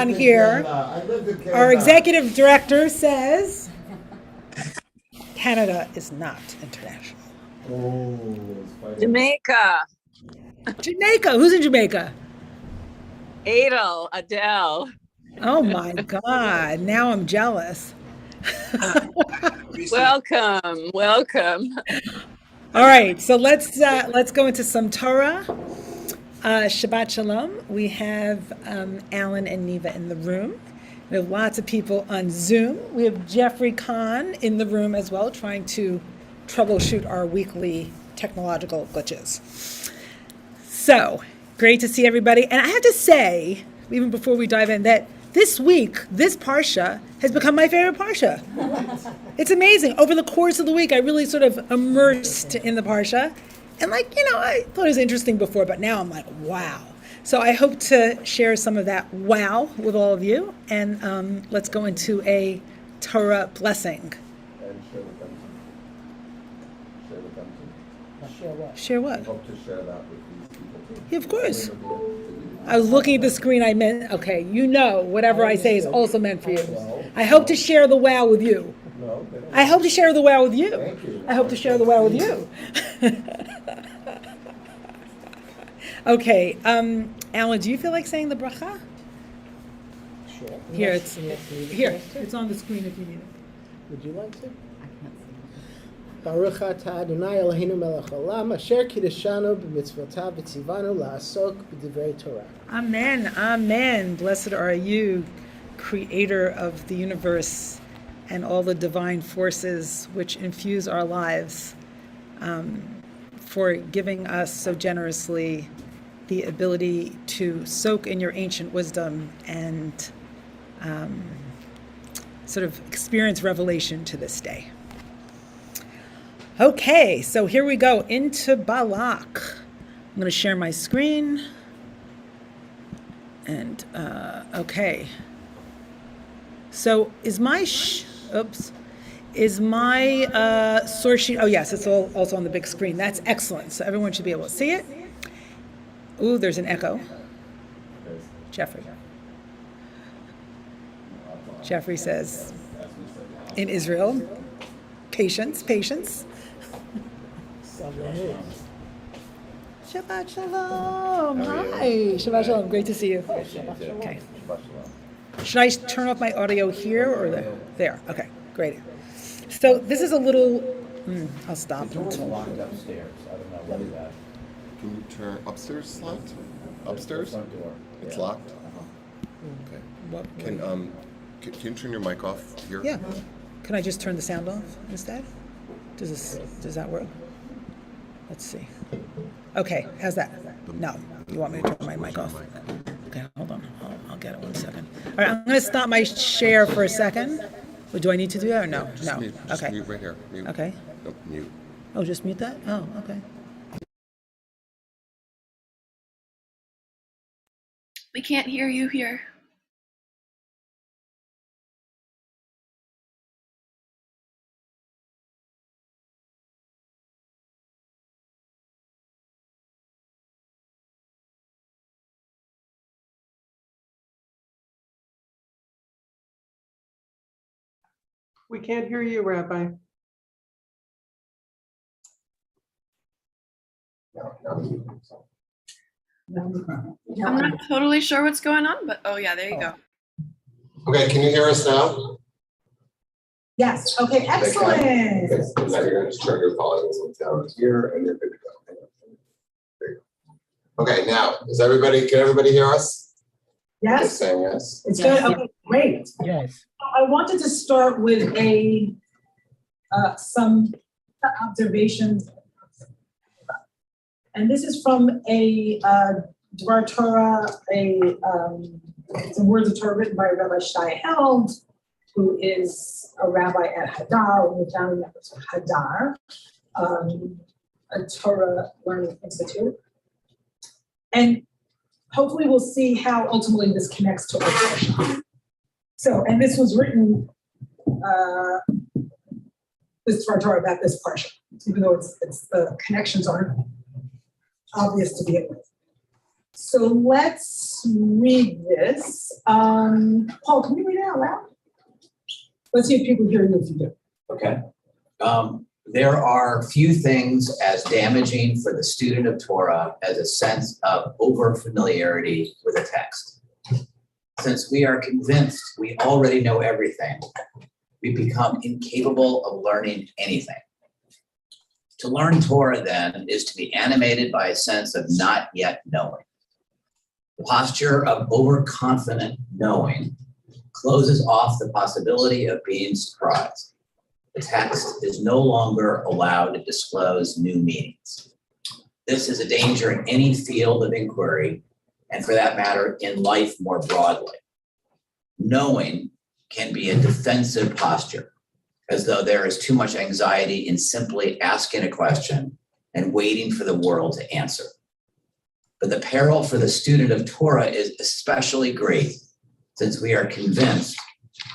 on here. Our executive director says Canada is not international. Jamaica. Jamaica. Who's in Jamaica? Adele. Oh my God. Now I'm jealous. Welcome. All right. So let's go into some Torah. Shabbat Shalom. We have Alan and Neva in the room. We have lots of people on Zoom. We have Jeffrey Kahn in the room as well, trying to troubleshoot our weekly technological glitches. So, great to see everybody. And I have to say, even before we dive in, that this week, this Parsha has become my favorite Parsha. It's amazing. Over the course of the week, I really sort of immersed in the Parsha. And I thought it was interesting before, but now I'm like, wow. So I hope to share some of that wow with all of you. And let's go into a Torah blessing. And share with them. Share what? Share what? I hope to share that with these people too. Yeah, of course. I was looking at the screen. I meant, okay, whatever I say is also meant for you. I hope to share the wow with you. No, I hope to share the wow with you. Thank you. I hope to share the wow with you. Okay, Alan, do you feel like saying the bracha? Sure. Here, it's on the screen if you need it. Would you like to? Baruch atah Adonai Eloheinu melech haolam asher kiddushanu b'mitzvotav v'tzivanu la'asok b'divrei Torah. Amen, amen. Blessed are you, creator of the universe and all the divine forces which infuse our lives, for giving us so generously the ability to soak in your ancient wisdom and sort of experience revelation to this day. Okay, so here we go into Balak. I'm going to share my screen. And, okay. So is my source sheet, oh yes, it's all also on the big screen. That's excellent. So everyone should be able to see it. Ooh, there's an echo. Jeffrey says, in Israel, patience. Shabbat Shalom. Hi. Shabbat Shalom. Great to see you. Okay. Should I turn off my audio here or there? There. Okay. Great. So this is a little. I'll stop. It's locked upstairs. I don't know whether that. Can you turn upstairs locked? Upstairs? Front door. It's Yeah. locked? Okay. Can you turn your mic off here? Yeah. Can I just turn the sound off instead? Does that work? Let's see. Okay. How's that? No. You want me to turn my mic off? Okay. Hold on. I'll get it 1 second. All right. I'm going to stop my share for a second. Do I need to do that or no? Just No. mute, just Okay. mute right here. Mute. Okay. Nope, mute. Oh, just mute that? Oh, okay. We can't hear you here. We can't hear you, Rabbi. I'm not totally sure what's going on, but oh yeah, there you go. Okay, can you hear us now? Yes. Okay. Excellent. Okay, so now you're gonna just turn your volume down here and you're good to go. There you go. Okay, now, can everybody hear us? Yes. Just saying yes. It's good. Okay. Great. Yes. I wanted to start with some observations, and this is from a Dvar Torah, some words of Torah written by Rabbi Shai Held, who is a rabbi at Hadar, one of the founding members of Hadar, a Torah Learning Institute, and hopefully we'll see how ultimately this connects to our Parsha. So, and this was written, this Dvar Torah about this Parsha, even though it's the connections aren't obvious to begin with. So let's read this. Paul, can you read it out loud? Let's see if people hear you if you do. Okay. There are few things as damaging for the student of Torah as a sense of over-familiarity with a text. Since we are convinced we already know everything, we become incapable of learning anything. To learn Torah, then, is to be animated by a sense of not yet knowing. The posture of overconfident knowing closes off the possibility of being surprised. The text is no longer allowed to disclose new meanings. This is a danger in any field of inquiry, and for that matter, in life more broadly. Knowing can be a defensive posture, as though there is too much anxiety in simply asking a question and waiting for the world to answer. But the peril for the student of Torah is especially great, since we are convinced,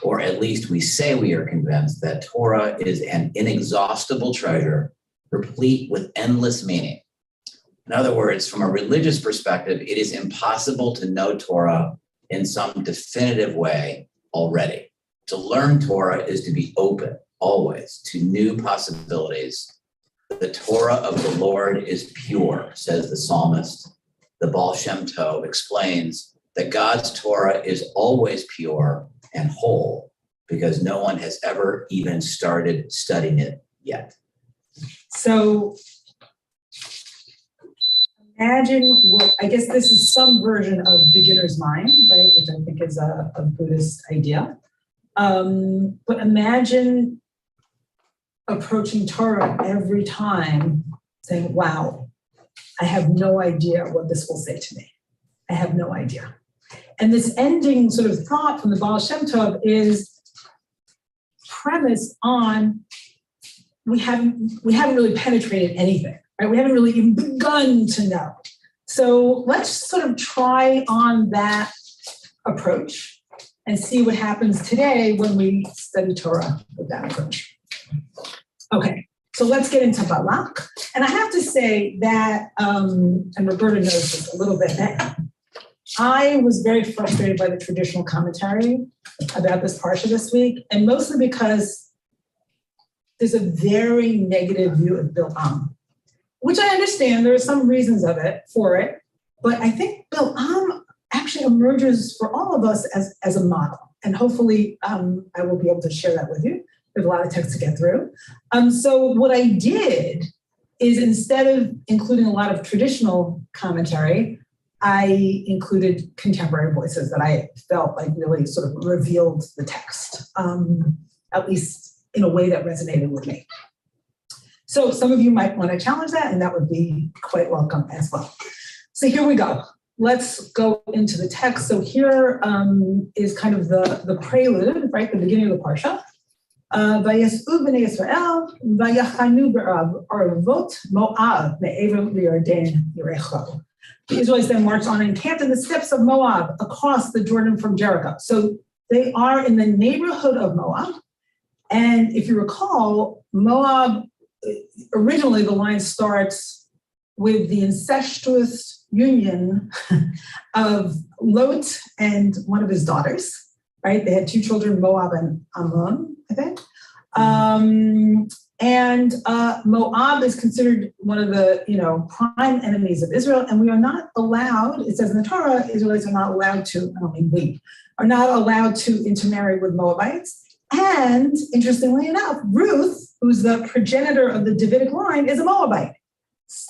or at least we say we are convinced, that Torah is an inexhaustible treasure, replete with endless meaning. In other words, from a religious perspective, it is impossible to know Torah in some definitive way already. To learn Torah is to be open, always, to new possibilities. The Torah of the Lord is pure, says the psalmist. The Baal Shem Tov explains that God's Torah is always pure and whole because no one has ever even started studying it yet. So imagine I guess this is some version of beginner's mind, right? Which I think is a Buddhist idea. But imagine approaching Torah every time saying, wow, I have no idea what this will say to me. I have no idea. And this ending sort of thought from the Baal Shem Tov is premised on we haven't really penetrated anything, right? We haven't really even begun to know. So let's sort of try on that approach and see what happens today when we study Torah with that approach. Okay, so let's get into Balak. And I have to say that, and Roberta knows this a little bit, that I was very frustrated by the traditional commentary about this parsha this week, and mostly because there's a very negative view of Bil'am, which I understand. There are some reasons for it, but I think Bil'am actually emerges for all of us as a model, and hopefully I will be able to share that with you. There's a lot of text to get through. So what I did is, instead of including a lot of traditional commentary, I included contemporary voices that I felt like really sort of revealed the text, at least in a way that resonated with me. So some of you might want to challenge that, and that would be quite welcome as well. So here we go. Let's go into the text. So here is kind of the prelude, right? The beginning of the parsha. Vayes'u b'nei Yisrael, vayachanu b'arvot Moab me'ever li'Yarden Yerecho. The Israelites then marched on and camped in the steppes of Moab across the Jordan from Jericho. So they are in the neighborhood of Moab. And if you recall, Moab, originally the line starts with the incestuous union of Lot and one of his daughters, right? They had two children, Moab and Ammon, I think. And Moab is considered one of the, prime enemies of Israel, and we are not allowed, it says in the Torah, Israelites are not allowed to, I don't mean we, are not allowed to intermarry with Moabites. And interestingly enough, Ruth, who's the progenitor of the Davidic line, is a Moabite.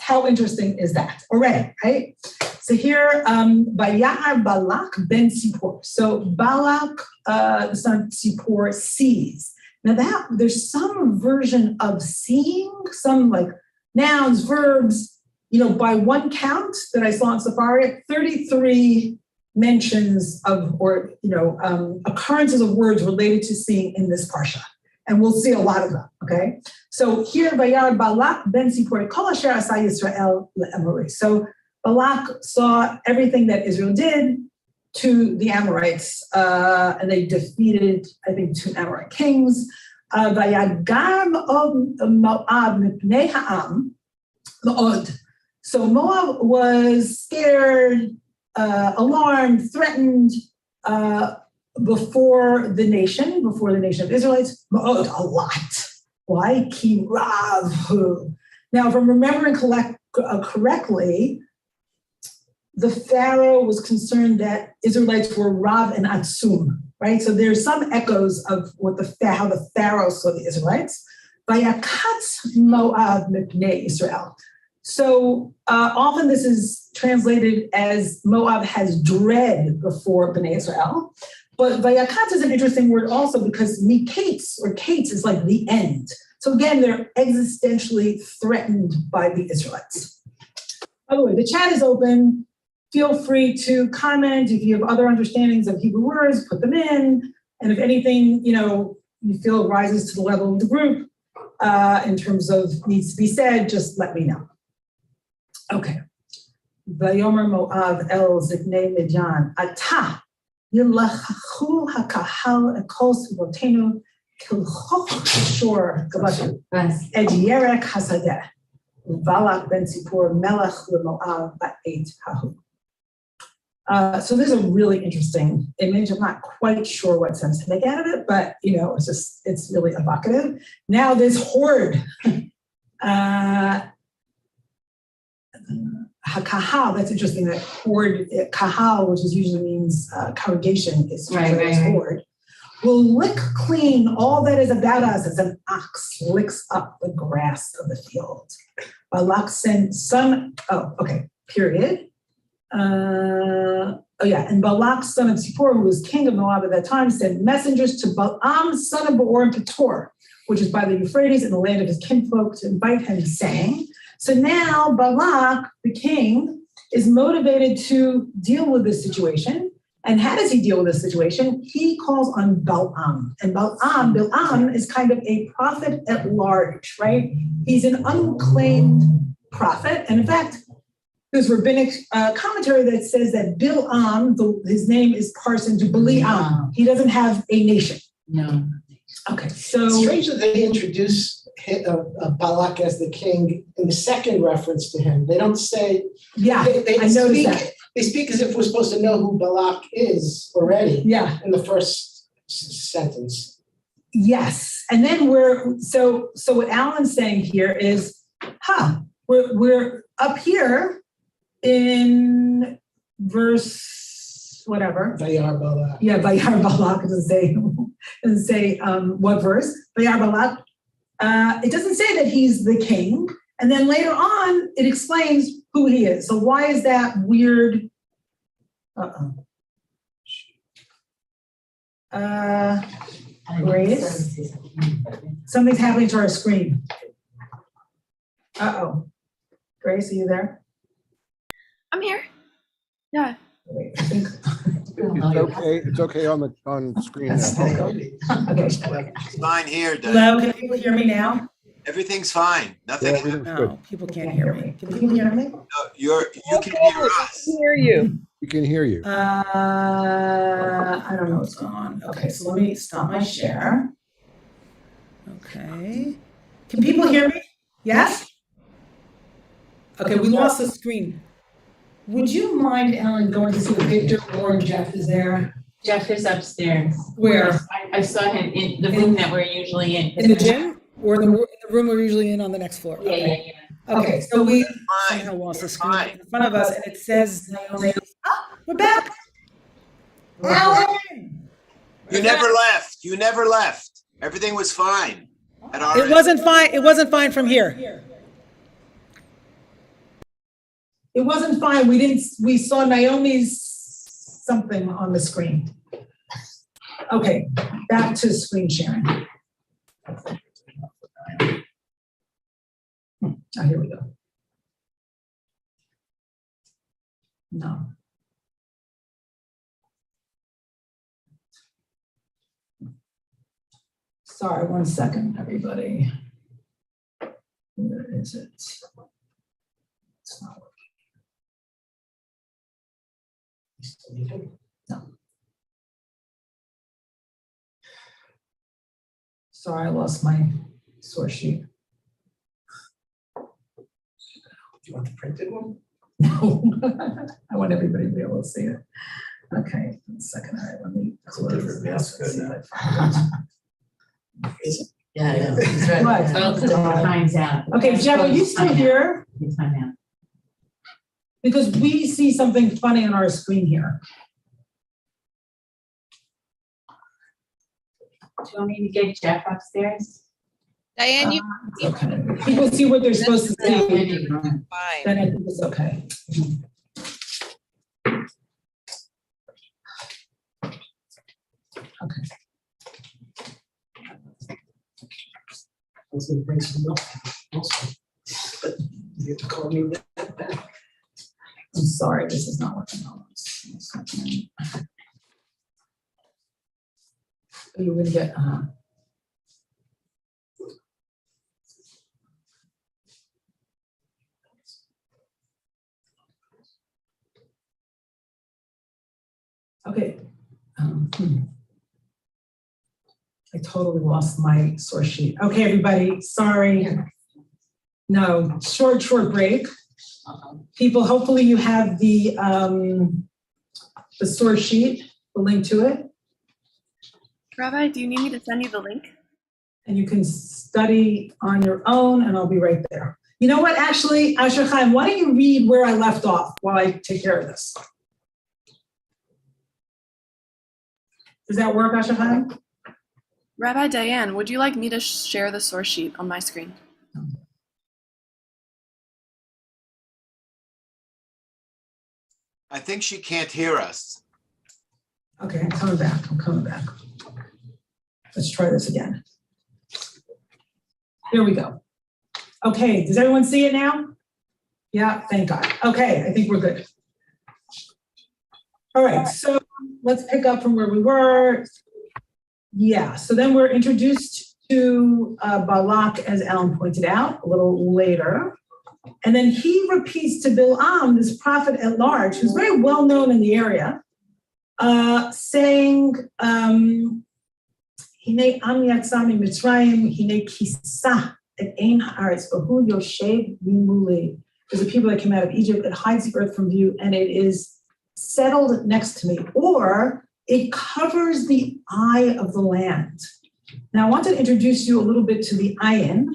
How interesting is that already, right? So here, Vaya'ar Balak ben Zippor. So Balak, the son of Zippor, sees. Now there's some version of seeing, some like nouns, verbs, by one count that I saw in Safari, 33 mentions of, occurrences of words related to seeing in this parsha. And we'll see a lot of them, okay? So here, Vayar Balak ben Zippor, kol asher asa Yisrael le'Amori. So Balak saw everything that Israel did to the Amorites, and they defeated, I think, 2 Amorite kings. Vayagam od Moab mipnei ha'am ma'od. So Moab was scared, alarmed, threatened before the nation of Israelites. Moab, a lot. Why? Ki rav hu. Now, if I'm remembering correctly, the Pharaoh was concerned that Israelites were rav and atzum, right? So there's some echoes of how the Pharaoh saw the Israelites. Vayakatz Moab mipnei Israel. So often this is translated as Moab has dread before Bnei Israel. But Vayakatz is an interesting word also because mikates or kates is like the end. So again, they're existentially threatened by the Israelites. By the way, the chat is open. Feel free to comment. If you have other understandings of Hebrew words, put them in. And if anything, you feel rises to the level of the group in terms of needs to be said, just let me know. Okay. Vayomer Moav el ziknei Midian ata yilachachu hakahal ekol sivotenu kilchoch shor gabashu ed yerek hasadeh Balak ben Zippor melech leMoav ba'et hahu. So this is a really interesting image. I'm not quite sure what sense to make out of it, but it's really evocative. Now this horde, Hakahal, that's interesting, that horde, kahal, which usually means congregation, is horde, will lick clean all that is about us as an ox licks up the grass of the field. Balak sent period. And Balak, son of Zippor, who was king of Moab at that time, sent messengers to Balaam, son of Beor and Petor, which is by the Euphrates in the land of his kinfolk, to invite him, saying, so now Balak, the king, is motivated to deal with this situation. And how does he deal with this situation? He calls on Balaam. And Balaam is kind of a prophet at large, right? He's an unclaimed prophet. And in fact, there's rabbinic commentary that says that Balaam, his name is parsed to Beliam. He doesn't have a nation. No. Okay, so It's strange that they introduce Balak as the king in the second reference to him. They don't say. Yeah, they I noticed that. They speak as if we're supposed to know who Balak is already. Yeah. In the first sentence. Yes, and then so what Alan's saying here is, we're up here in verse whatever. Vayar Balak. Yeah, Vayar Balak doesn't say what verse. Vayar Balak. It doesn't say that he's the king, and then later on it explains who he is. So why is that weird? Grace, something's happening to our screen. Grace, are you there? I'm here. Yeah. Wait, I think. It's okay on screen now. Okay. It's fine here, Doug. Hello, can people hear me now? Everything's fine. Nothing. Yeah, everything's good. No, people can't hear me. Can people hear me? No, you can hear us. Hear you. We can hear you. I don't know what's going on. Okay, so let me stop my share. Okay. Can people hear me? Yes? Okay, we lost the screen. Would you mind, Ellen, going to see if Victor or Jeff is there? Jeff is upstairs. Where? I saw him in the room that we're usually in. In the gym? Or in the room we're usually in on the next floor? Yeah. Okay, so we Fine. somehow lost the It's screen fine. in front of us, and it says, we're back. Alan! You never left. You never left. Everything was fine. At our It end. wasn't fine. It wasn't fine from here. It wasn't fine. We saw Naomi's something on the screen. Okay, back to screen sharing. Here we go. No. Sorry, 1 second, everybody. Where is it? It's not working. No. Sorry, I lost my source sheet. you want the printed one? No, I want everybody to be able to see it. Okay, 1 second, all right, let me close this and see if I find it. Is it? Yeah, he's right. What? Oh, the time's out. Okay, Jeff, are you still here? Time out. Because we see something funny on our screen here. Do you want me to get Jeff upstairs? Diane, you Okay, people see what they're supposed to see, fine. then I think it's okay. Okay. I was gonna bring some milk also, but you have to call me that back. I'm sorry, this is not working out. You're gonna get, okay. I totally lost my source sheet. Okay, everybody, sorry. No, short break. People, hopefully you have the source sheet, the link to it, Rabbi, do you need me to send you the link? and you can study on your own, and I'll be right there. You know what, actually, Asher Chaim, why don't you read where I left off while I take care of this? Does that work, Asher Chaim? Rabbi Diane, would you like me to share the source sheet on my screen? I think she can't hear us. Okay, I'm coming back. Let's try this again. Here we go. Okay, does everyone see it now? Yeah, thank God. Okay, I think we're good. All right, so let's pick up from where we were. Yeah, so then we're introduced to Balak, as Alan pointed out, a little later. And then he repeats to Bil'am, this prophet at large, who's very well known in the area, saying, Hine am yatzami Mitzrayim, hine kisa et ein haaretz, v'hu yoshev mimuli. There's a people that came out of Egypt, it hides the earth from view, and it is settled next to me, or it covers the eye of the land. Now, I want to introduce you a little bit to the ayin.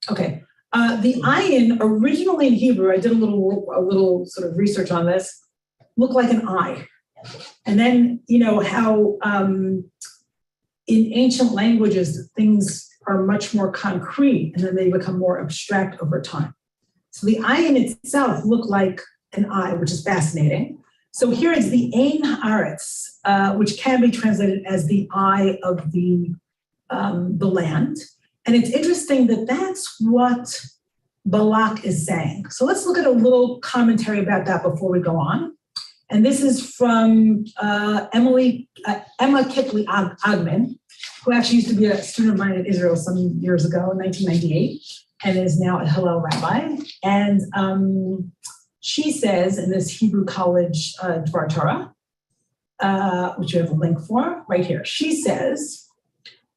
Okay. The ayin, originally in Hebrew, I did a little sort of research on this, looked like an eye. And then, you know, how in ancient languages, things are much more concrete, and then they become more abstract over time. So the ayin itself looked like an eye, which is fascinating. So here is the Ein Haaretz, which can be translated as the eye of the land. And it's interesting that that's what Balak is saying. So let's look at a little commentary about that before we go on. And this is from Emma Kipley Agman, who actually used to be a student of mine in Israel some years ago in 1998, and is now at Hillel Rabbi. And she says in this Hebrew college Dvar Torah, which you have a link for right here, she says,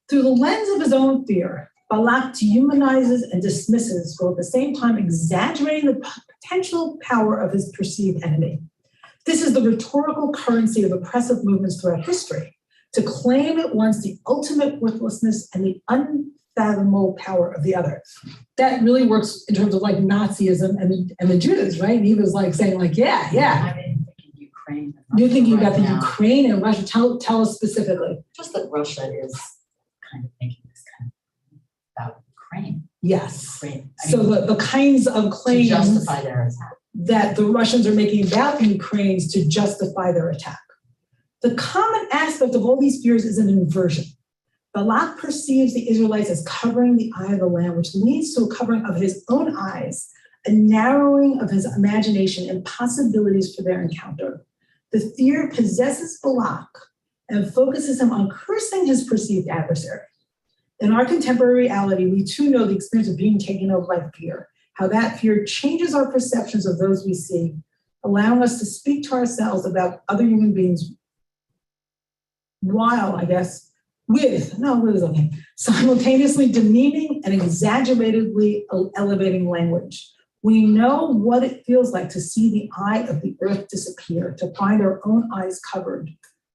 through the lens of his own fear, Balak dehumanizes and dismisses, while at the same time exaggerating the potential power of his perceived enemy. This is the rhetorical currency of oppressive movements throughout history, to claim at once the ultimate worthlessness and the unfathomable power of the other. That really works in terms of like Nazism and the Jews, right? And he was like saying like, yeah. I didn't think in Ukraine. You're thinking about the Ukraine and Russia. Tell us specifically. Just that Russia is kind of making this kind of about Ukraine. Yes. Ukraine. So the kinds of claims to justify their attack that the Russians are making about the Ukrainians to justify their attack. The common aspect of all these fears is an inversion. Balak perceives the Israelites as covering the eye of the land, which leads to a covering of his own eyes, a narrowing of his imagination and possibilities for their encounter. The fear possesses Balak and focuses him on cursing his perceived adversary. In our contemporary reality, we too know the experience of being taken over by fear, how that fear changes our perceptions of those we see, allowing us to speak to ourselves about other human beings while, I guess, with is okay, simultaneously demeaning and exaggeratedly elevating language. We know what it feels like to see the eye of the earth disappear, to find our own eyes covered,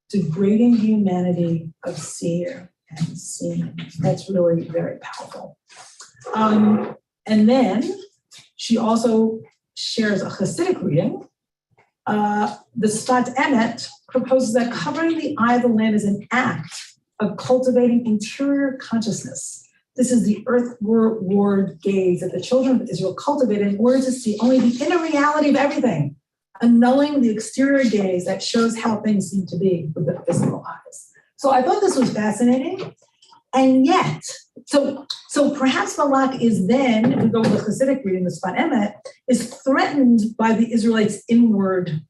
degrading the humanity of seer and seeing. That's really very powerful. And then she also shares a Hasidic reading. The Sfat Emet proposes that covering the eye of the land is an act of cultivating interior consciousness. This is the earthward gaze that the children of Israel cultivated in order to see only the inner reality of everything, annulling the exterior gaze that shows how things seem to be with the physical eyes. So I thought this was fascinating. And yet, so perhaps Balak is then, if we go with the Hasidic reading, the Sfat Emet, is threatened by the Israelites' inward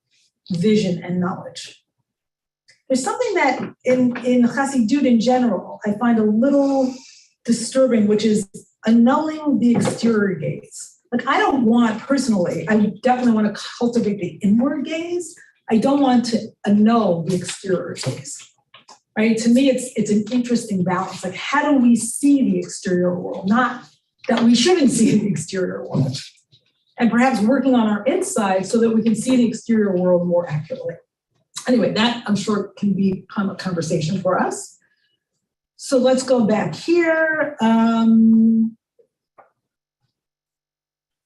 vision and knowledge. There's something that in Chassidut in general, I find a little disturbing, which is annulling the exterior gaze. Like I don't want, personally, I definitely want to cultivate the inward gaze. I don't want to annul the exterior gaze, right? To me, it's an interesting balance. Like how do we see the exterior world? Not that we shouldn't see the exterior world. And perhaps working on our inside so that we can see the exterior world more accurately. Anyway, that I'm sure can become a conversation for us. So let's go back here.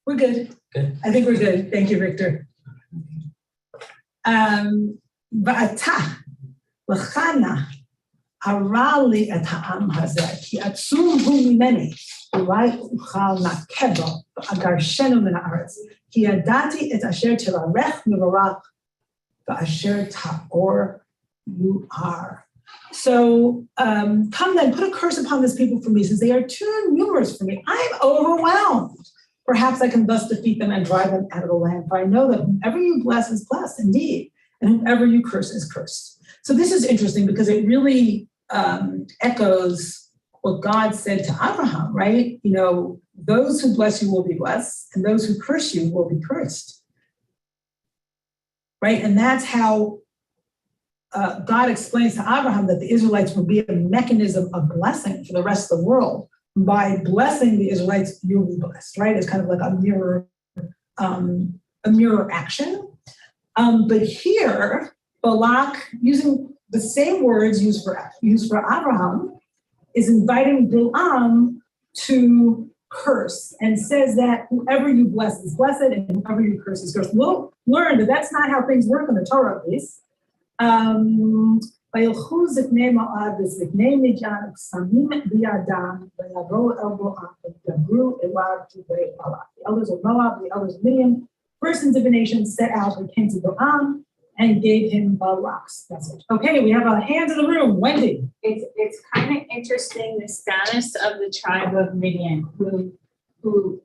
We're good. Good. I think we're good. Thank you, Victor. Va'ata l'chana hara li et ha'am hazeh ki atzum hu mimeni ulai uchal nakeba v'agarshenu min ha'aretz ki yadati et asher tirarech mivarach v'asher ta'or you are. So come then, put a curse upon this people for me, since they are too numerous for me. I am overwhelmed. Perhaps I can thus defeat them and drive them out of the land. For I know that whomever you bless is blessed indeed, and whomever you curse is cursed. So this is interesting because it really echoes what God said to Abraham, right? You know, those who bless you will be blessed, and those who curse you will be cursed. Right? And that's how God explains to Abraham that the Israelites will be a mechanism of blessing for the rest of the world. By blessing the Israelites, you'll be blessed, right? It's kind of like a mirror action. But here, Balak, using the same words used for Abraham, is inviting Bilam to curse and says that whoever you bless is blessed and whoever you curse is cursed. We'll learn that that's not how things work in the Torah, at least. וילכו זקני מואב וזקני מדיין וקסמים בידם ויבואו אל בלעם וידברו אליו דברי בלק. The elders of Moab, the elders of Midian, persons of the nation set out and came to Balaam and gave him Balak's message. Okay, we have a hand in the room. Wendy. It's kind of interesting the status of the tribe of Midian, who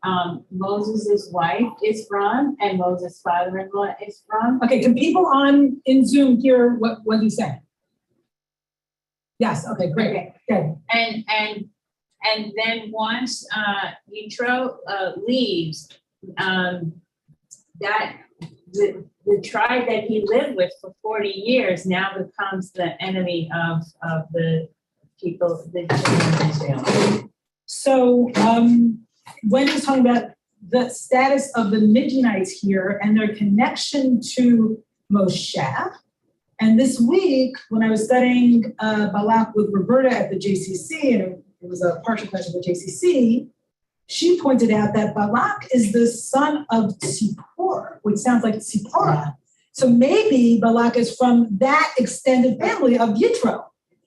Moses' wife is from and Moses' father-in-law is from. Okay, can people in Zoom hear what Wendy said? Yes, okay, great. Okay. Good. And then once Yitro leaves, that the tribe that he lived with for 40 years now becomes the enemy of the people, the children of Israel. So Wendy's talking about the status of the Midianites here and their connection to Moshe. And this week, when I was studying Balak with Roberta at the JCC, and it was a partial class at the JCC, she pointed out that Balak is the son of Tzipor, which sounds like Tzipora. So maybe Balak is from that extended family of Yitro.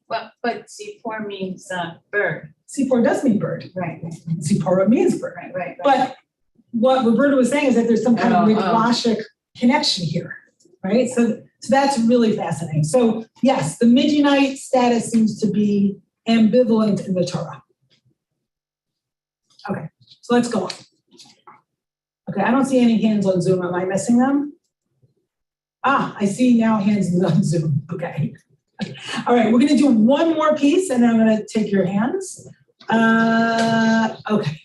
But Tzipor means bird. Tzipor does mean bird. Right. Tzipora means bird. Right. But what Roberta was saying is that there's some kind of midrashic connection here, right? So that's really fascinating. So yes, the Midianite status seems to be ambivalent in the Torah. Okay, so let's go on. Okay, I don't see any hands on Zoom. Am I missing them? I see now hands on Zoom. Okay. All right, we're gonna do one more piece and then I'm gonna take your hands. Okay.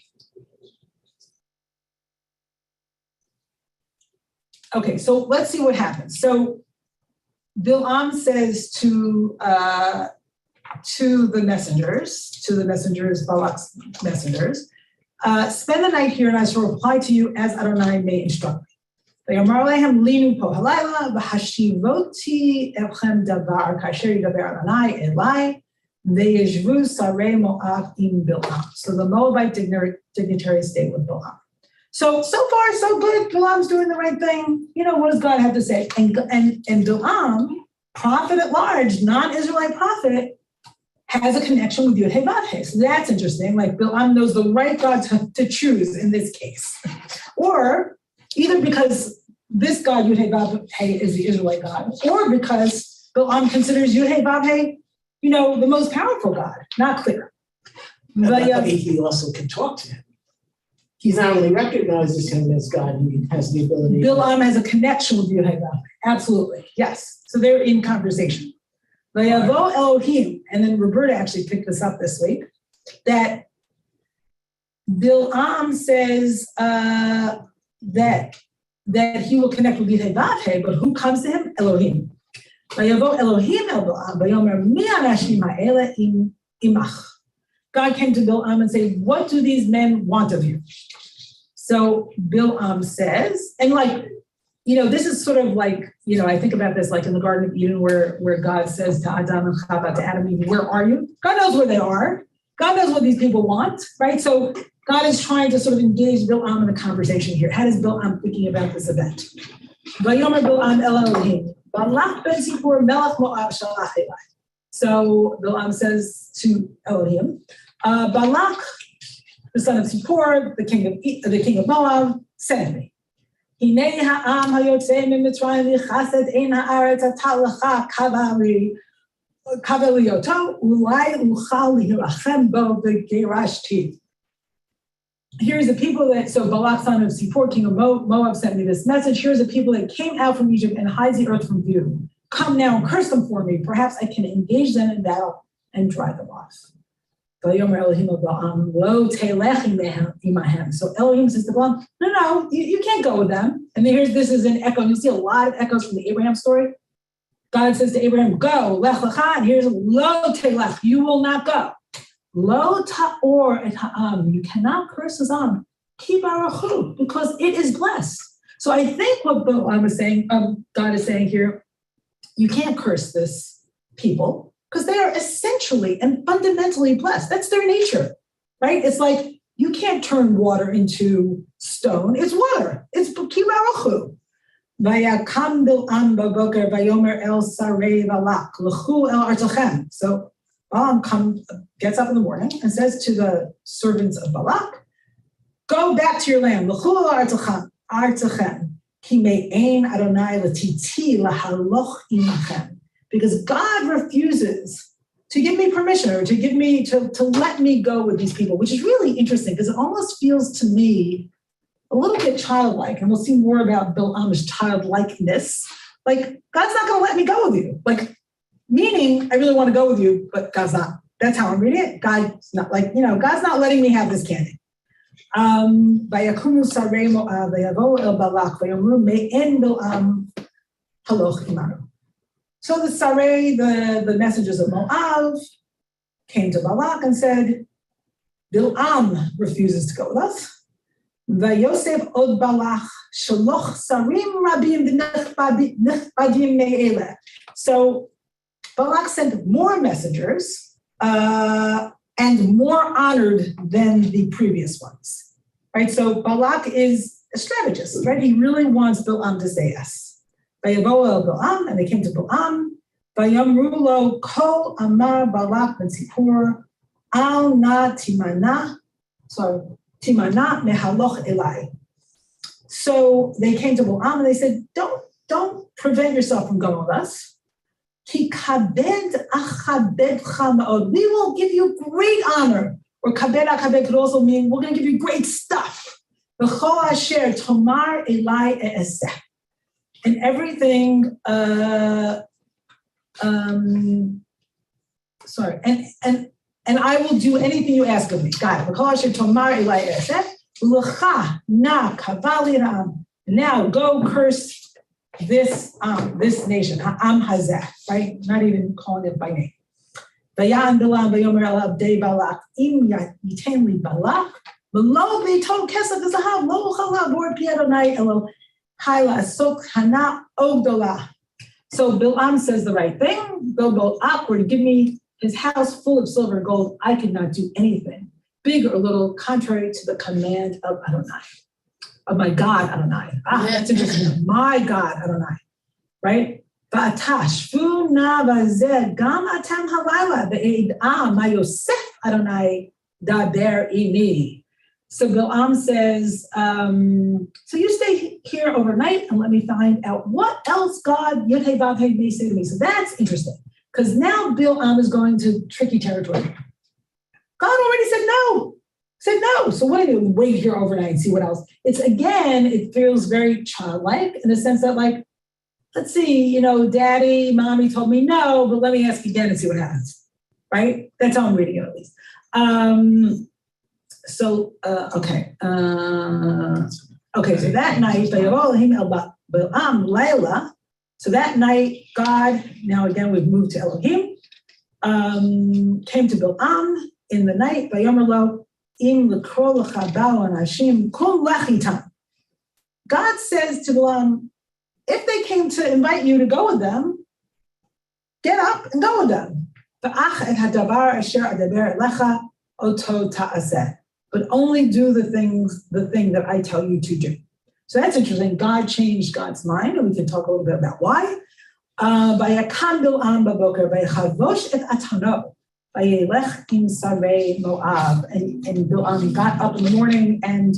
Okay, so let's see what happens. So Bilam says to to the messengers, Balak's messengers, spend the night here and I shall reply to you as Adonai may instruct me. ויאמר להם לינו פה הלילה והשיבותי אתכם דבר כאשר ידבר אדוני אליי וישבו שרי מואב עם בלעם. So the Moabite dignitaries stayed with Balaam. So far, so good. Balaam's doing the right thing. You know, what does God have to say? And Balaam, prophet at large, non-Israelite prophet, has a connection with Yud-Heh-Vav-Heh. So that's interesting. Like Balaam knows the right God to choose in this case. Or either because this God, Yud-Heh-Vav-Heh, is the Israelite God, or because Balaam considers Yud-Heh-Vav-Heh, you know, the most powerful God. Not clear. But he also can talk to him. He's not only recognizes him as God, he has the ability. Balaam has a connection with Yud-Heh-Vav-Heh. Absolutely. Yes. So they're in conversation. Vayavo Elohim, and then Roberta actually picked this up this week, that Balaam says that he will connect with Yud-Heh-Vav-Heh, but who comes to him? Elohim. Vayavo Elohim el Balaam, vayomer mi anashim ha'ele imach. God came to Balaam and said, what do these men want of you? So Balaam says, and like, you know, this is sort of like, you know, I think about this like in the Garden of Eden where God says to Adam and Chava, to Adam and Eve, where are you? God knows where they are. God knows what these people want, right? So God is trying to sort of engage Balaam in a conversation here. How does Balaam thinking about this event? Vayomer Balaam el Elohim, Balak ben Zippor melech Moab shalach elai. So Balaam says to Elohim, Balak, the son of Zippor, the king of Moab, sent me. Hinei ha'am hayotzei miMitzrayim v'chased ein ha'aretz atah lecha kavelioto ulai uchal lihilachem bo v'gerashti. Here's the people that, so Balak, son of Zippor, king of Moab, sent me this message. Here's the people that came out from Egypt and hides the earth from view. Come now and curse them for me. Perhaps I can engage them in battle and drive them off. So Elohim says to Balaam, no, you can't go with them. And this is an echo. You'll see a lot of echoes from the Abraham story. God says to Abraham, go, lech lecha, and here's lo telech, you will not go. Lo ta'or et ha'am, you cannot curse his am, ki barachu, because it is blessed. So I think what Balaam is saying, God is saying here, you can't curse this people because they are essentially and fundamentally blessed. That's their nature, right? It's like you can't turn water into stone. It's water. It's ki barachu. Vayakam Balaam baboker vayomer el sarei Balak lechu el artachem. So Balaam gets up in the morning and says to the servants of Balak, go back to your land. Lechu el artachem. Ki me'ein Adonai latiti lahaloch imachem. Because God refuses to give me permission or to give me to let me go with these people, which is really interesting because it almost feels to me a little bit childlike, and we'll see more about Balaam's childlikeness. Like, God's not going to let me go with you. Like, meaning I really want to go with you, but God's not. That's how I'm reading it. God's not God's not letting me have this candy. Vayakumu sarei Moab vayavo el Balak vayomru me'en Balaam haloch imanu. So the sarei, the messengers of Moab, came to Balak and said, Balaam refuses to go with us. Vayosef od Balak shaloch sarim rabim v'nechbadim me'ele. So Balak sent more messengers and more honored than the previous ones, right? So Balak is a strategist, right? He really wants Balaam to say yes. Vayavo el Balaam, and they came to Balaam. Vayamru lo kol amar Balak ben Zippor al na timana mehaloch elai. So they came to Balaam and they said, don't prevent yourself from going with us. Ki kabed achadedcha ma'od. We will give you great honor. Or kabed akabed could also mean we're going to give you great stuff. V'chol asher tomar elai e'eseh. And everything, and I will do anything you ask of me. Got it. Now go curse this nation, Ha'am Hazeh, right? Not even calling it by name. Vayan Bilam Vayomer Elav De Balak Im Yitain Li Balak V'lo Beito Kesef V'Zahav Lo Chala Bor Pi Adonai Elo Haila Asok Hana Ogdola. So Bilam says the right thing. Go Balak were to give me his house full of silver and gold. I could not do anything, big or little, contrary to the command of Adonai, of my God Adonai. That's interesting. My God Adonai, right? V'atashvu na v'zeh gam atam halayla ve'ed'ah ma Yosef Adonai daber imi. So Bilam says, so you stay here overnight and let me find out what else God Yud-Heh Vav-Heh may say to me. So that's interesting, because now Bilam is going to tricky territory. God already said no. So what do you do? Wait here overnight and see what else? It's again, it feels very childlike in the sense that, like, let's see, daddy, mommy told me no, but let me ask again and see what happens, right? That's how I'm reading it, at least. Okay. So that night, so that night, God, now again, we've moved to Elohim, came to Bilam in the night, God says to Bilam, if they came to invite you to go with them, get up and go with them. But only do the thing that I tell you to do. So that's interesting. God changed God's mind, and we can talk a little bit about why. And Bilam got up in the morning and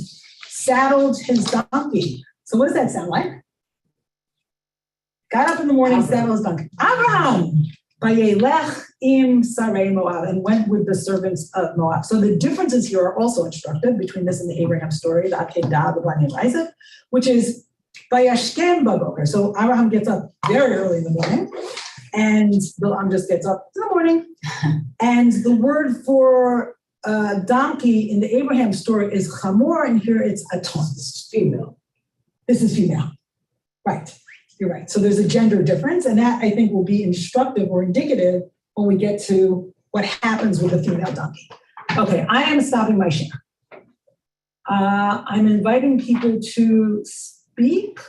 saddled his donkey. So what does that sound like? Got up in the morning, saddled his donkey. Abraham, vayelech im sarei Moab, and went with the servants of Moab. So the differences here are also instructive between this and the Abraham story, the Akedah, the Bani Isaac, which is vayashkem baboker. So Abraham gets up very early in the morning, and Bilam just gets up in the morning. And the word for donkey in the Abraham story is chamor, and here it's aton. This is female. This is female, right? You're right. So there's a gender difference, and that I think will be instructive or indicative when we get to what happens with the female donkey. Okay, I am stopping my share. I'm inviting people to speak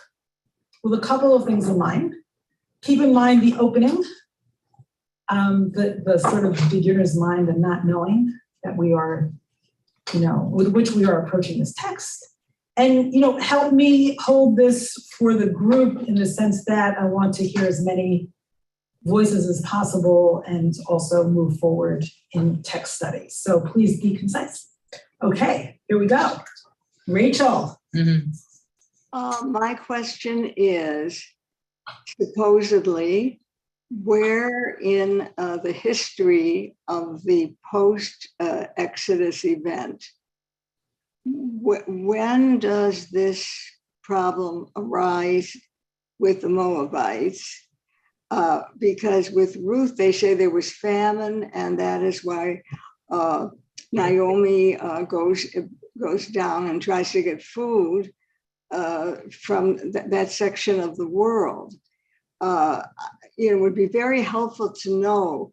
with a couple of things in mind. Keep in mind the opening, the sort of beginner's mind and not knowing that we are, with which we are approaching this text. And, help me hold this for the group in the sense that I want to hear as many voices as possible and also move forward in text studies. So please be concise. Okay, here we go. Rachel. My question is, supposedly, where in the history of the post-Exodus event, when does this problem arise with the Moabites? Because with Ruth, they say there was famine, and that is why Naomi goes down and tries to get food from that section of the world. It would be very helpful to know,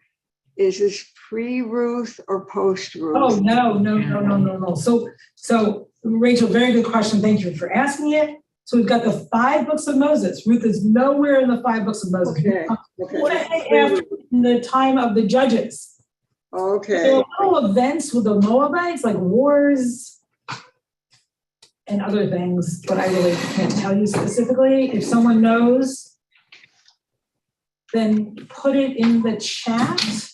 is this pre-Ruth or post-Ruth? Oh, no. So Rachel, very good question. Thank you for asking it. So we've got the 5 books of Moses. Ruth is nowhere in the 5 books of Moses. Okay. After the time of the judges. Okay. There are little events with the Moabites, like wars and other things, but I really can't tell you specifically. If someone knows, then put it in the chat.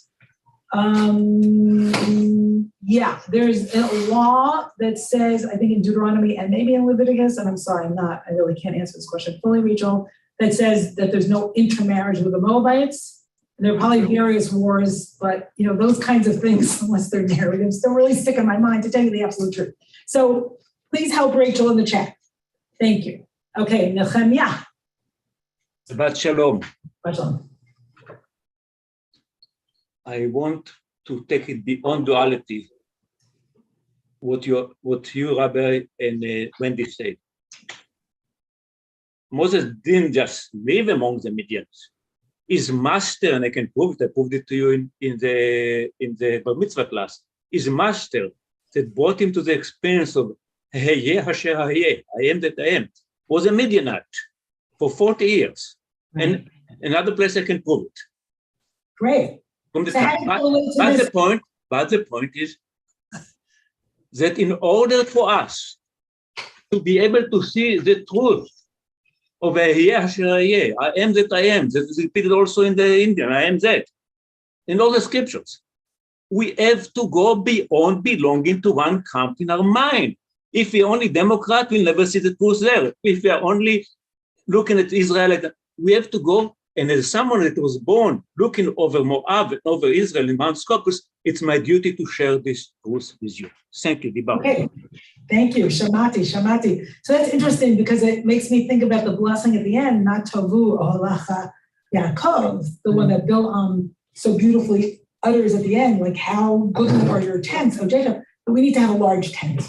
There's a law that says, I think in Deuteronomy and maybe in Leviticus, and I'm sorry, I really can't answer this question fully, Rachel, that says that there's no intermarriage with the Moabites. And there are probably various wars, but those kinds of things, unless they're narratives, don't really stick in my mind, to tell you the absolute truth. So please help Rachel in the chat. Thank you. Okay, Nehemiah. Shabbat Shalom. Shabbat Shalom. I want to take it beyond duality, what you Rabbi, and Wendy said. Moses didn't just live among the Midianites. his master, and I can prove it, I proved it to you in the Bar Mitzvah class, his master that brought him to the experience of Hayeh Hasher Hayeh, I am that I am, was a Midianite for 40 years. Right. And another place I can prove it. Great. From the So how time. do you go into But this? the point is that in order for us to be able to see the truth of Hayeh Hasher Hayeh, I am that I am, that is repeated also in the Indian, I am that, in all the scriptures. We have to go beyond belonging to one camp in our mind. If we're only Democrat, we'll never see the truth there. If we are only looking at Israel, we have to go. And as someone that was born looking over Moab and over Israel in Mount Scopus, it's my duty to share this truth with you. Thank you, Dibar. Okay, thank you, Shamati. So that's interesting because it makes me think about the blessing at the end, not Tovu Ohalacha Yaakov, the one that Bill so beautifully utters at the end, like how goodly are your tents, oh Jacob, but we need to have a large tent.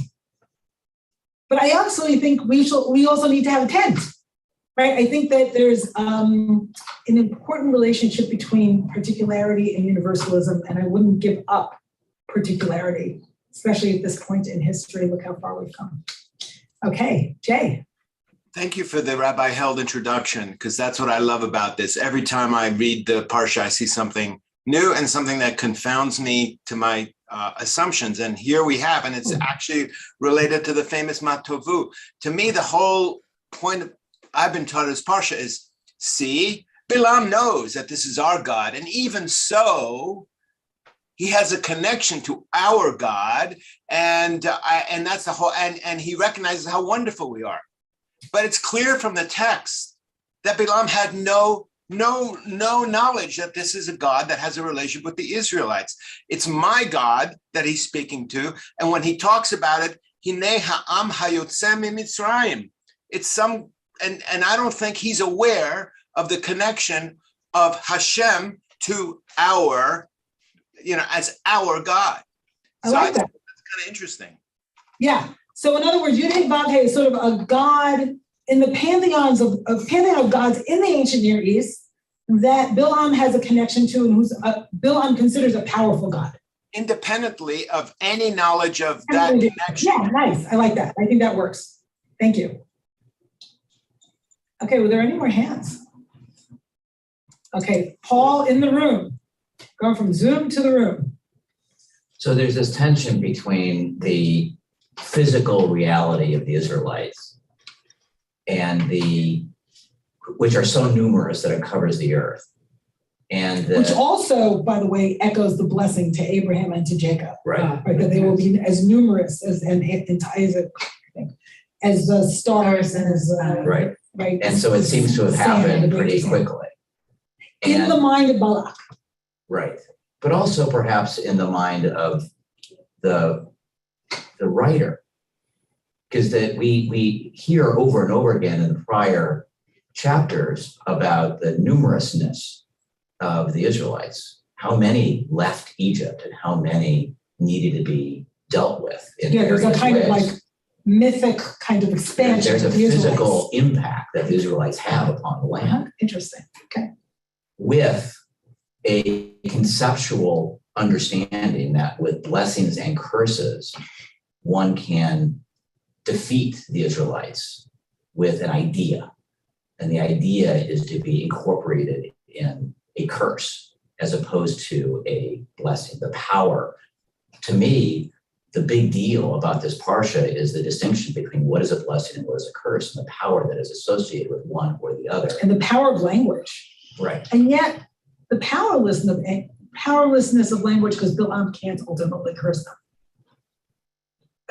But I absolutely think we also need to have a tent. Right? I think that there's an important relationship between particularity and universalism, and I wouldn't give up particularity, especially at this point in history. Look how far we've come. Okay, Jay. Thank you for the Rabbi Held introduction, because that's what I love about this. Every time I read the Parsha, I see something new and something that confounds me to my assumptions. And here we have, and it's actually related to the famous Matovu. To me, the whole point of I've been taught as Parsha is, see, Bilam knows that this is our God, and even so, he has a connection to our God, and that's the whole, and he recognizes how wonderful we are. But it's clear from the text that Bilam had no knowledge that this is a God that has a relationship with the Israelites. It's my God that he's speaking to, and when he talks about it, Hinei ha'am hayotzeh miMitzrayim. It's some. And I don't think he's aware of the connection of Hashem to our, as our God. So I think that's kind of interesting. Yeah. So in other words, Yud-Heh-Vav-Heh is sort of a God in the pantheons of pantheon of gods in the ancient Near East that Bilam has a connection to, and who's Bilam considers a powerful God. Independently of any knowledge of that connection. Yeah, nice. I like that. I think that works. Thank you. Okay, were there any more hands? Okay, Paul in the room, going from Zoom to the room. So there's this tension between the physical reality of the Israelites and which are so numerous that it covers the earth. And which also, by the way, echoes the blessing to Abraham and to Jacob. Right. That they will be as numerous as Isaac, as the stars and as right. Right. And so it seems to have happened pretty quickly. In the mind of Balak. Right. But also perhaps in the mind of the writer. Because that we hear over and over again in the prior chapters about the numerousness of the Israelites. How many left Egypt and how many needed to be dealt with. There's a kind of like mythic kind of expansion. There's a physical impact that the Israelites have upon the land. Interesting. Okay. With a conceptual understanding that with blessings and curses, one can defeat the Israelites with an idea. And the idea is to be incorporated in a curse as opposed to a blessing. The power, to me, the big deal about this Parsha is the distinction between what is a blessing and what is a curse, and the power that is associated with one or the other. And the power of language. Right. And yet the powerlessness of language, because Bilam can't ultimately curse them.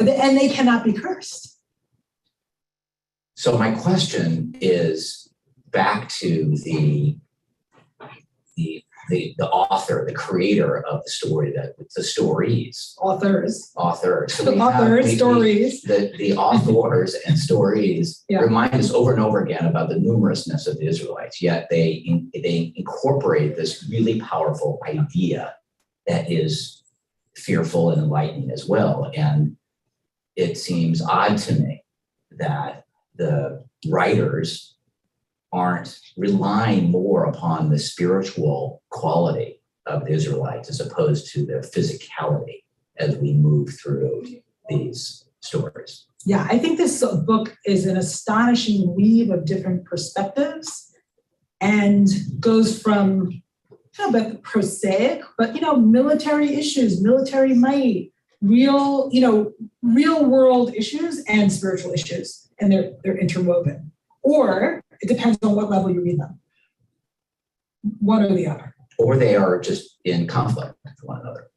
And they cannot be cursed. So my question is back to the author, the creator of the story, the stories. Authors. So the stories. The authors and stories remind us over and over again about the numerousness of the Israelites, yet they incorporate this really powerful idea that is fearful and enlightening as well. And it seems odd to me that the writers aren't relying more upon the spiritual quality of the Israelites as opposed to their physicality as we move through these stories. Yeah, I think this book is an astonishing weave of different perspectives and goes from but prosaic, but military issues, military might, real world issues and spiritual issues, and they're interwoven. Or it depends on what level you read them. One or the other. Or they are just in conflict with one another.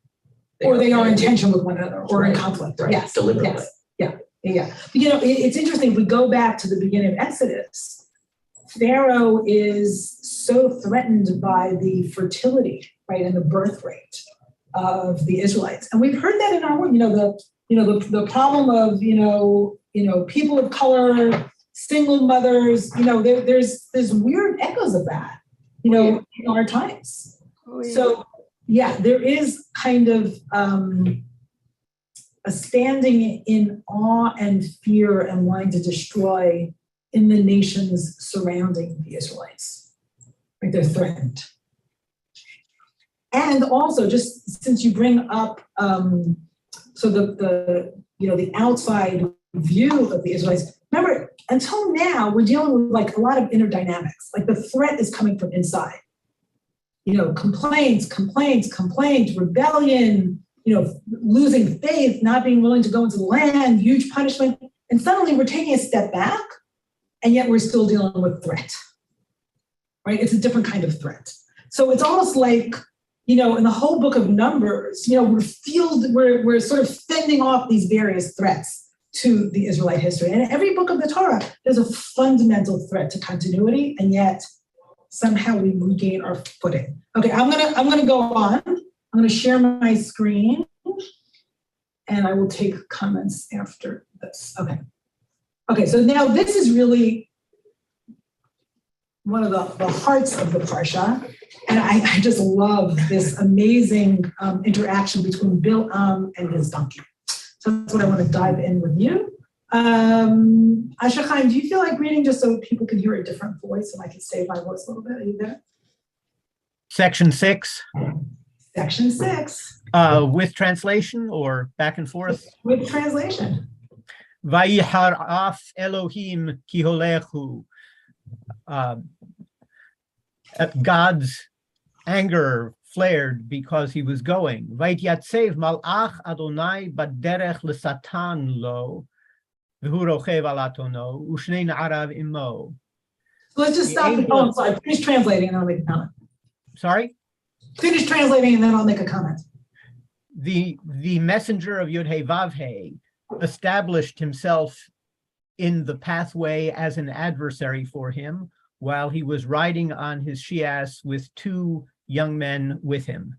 Or they are in tension with one another, or in conflict. Right. Yes. Deliberately. Yes. Yeah. But, it's interesting if we go back to the beginning of Exodus. Pharaoh is so threatened by the fertility, right, and the birth rate of the Israelites, and we've heard that in our world. The problem of people of color, single mothers. There's weird echoes of that, in our times. Oh, yeah. So yeah, there is kind of a standing in awe and fear and wanting to destroy in the nations surrounding the Israelites. Right? They're threatened. And also, just since you bring up so the outside view of the Israelites, remember, until now, we're dealing with like a lot of inner dynamics. Like the threat is coming from inside. Complaints, rebellion, losing faith, not being willing to go into the land, huge punishment. And suddenly we're taking a step back, and yet we're still dealing with threat, right? It's a different kind of threat. So it's almost like, in the whole book of Numbers, we're sort of fending off these various threats to the Israelite history. And in every book of the Torah, there's a fundamental threat to continuity, and yet somehow we regain our footing. Okay, I'm gonna go on. I'm gonna share my screen, and I will take comments after this. Okay, so now this is really one of the hearts of the Parsha, and I just love this amazing interaction between Bil'am and his donkey. So that's what I want to dive in with you. Asher Chaim, do you feel like reading just so people can hear a different voice and I can save my voice a little bit? Are you there? Section 6. Section 6. With translation or back and forth? With translation. Vayiharaf Elohim ki holechu. God's anger flared because he was going. Vayityatzeiv malach Adonai baderech lesatan lo, v'hu rochev al atono, u'shnei na'arav imo. Let's just stop the poem. Sorry, finish translating and I'll make a comment. Sorry? Finish translating and then I'll make a comment. The messenger of Yud-Heh-Vav-Heh established himself in the pathway as an adversary for him while he was riding on his she-ass with two young men with him.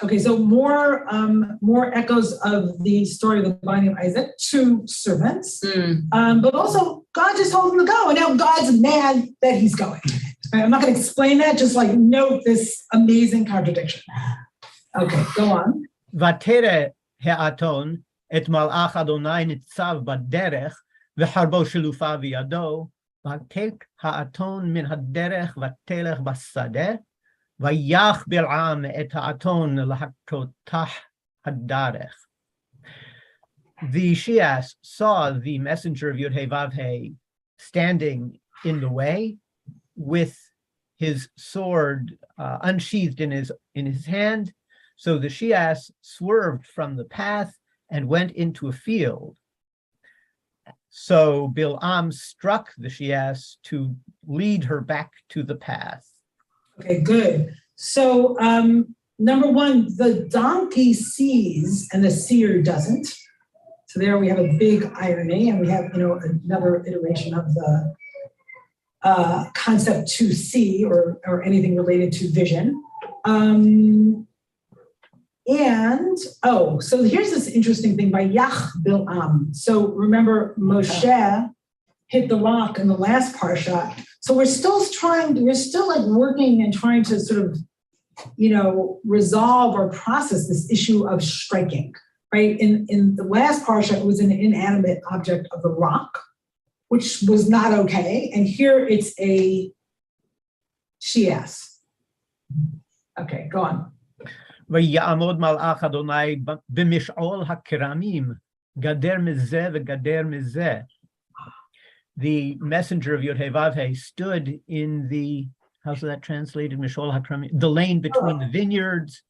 Okay, so more echoes of the story of the binding of Isaac, two servants, but also God just told him to go, and now God's mad that he's going. Right, I'm not going to explain that, just like note this amazing contradiction. Okay, go on. Vatere he'aton et malach Adonai nitzav baderech v'harbo shelufa v'yado v'tek ha'aton min haderech v'telech basadeh v'yach Bil'am et ha'aton l'haktotah hadarech. The she-ass saw the messenger of Yud-Heh-Vav-Heh standing in the way with his sword unsheathed in his hand. So the she-ass swerved from the path and went into a field. So Bil'am struck the she-ass to lead her back to the path. Okay, good. So number one, the donkey sees and the seer doesn't. So there we have a big irony, and we have another iteration of the concept to see or anything related to vision. So here's this interesting thing by Yach Bil'am. So remember Moshe hit the rock in the last parsha. So we're still like working and trying to sort of, resolve or process this issue of striking, right? In the last parsha, it was an inanimate object of the rock. which was not okay. And here it's a shias. Okay, go on. ויעמוד מלאך אדוני במשעול הכרמים, גדר מזה וגדר מזה. The messenger of Yod-Heh-Vav-Heh stood in the, how's that translated, Mishol HaKramim, the lane between the vineyards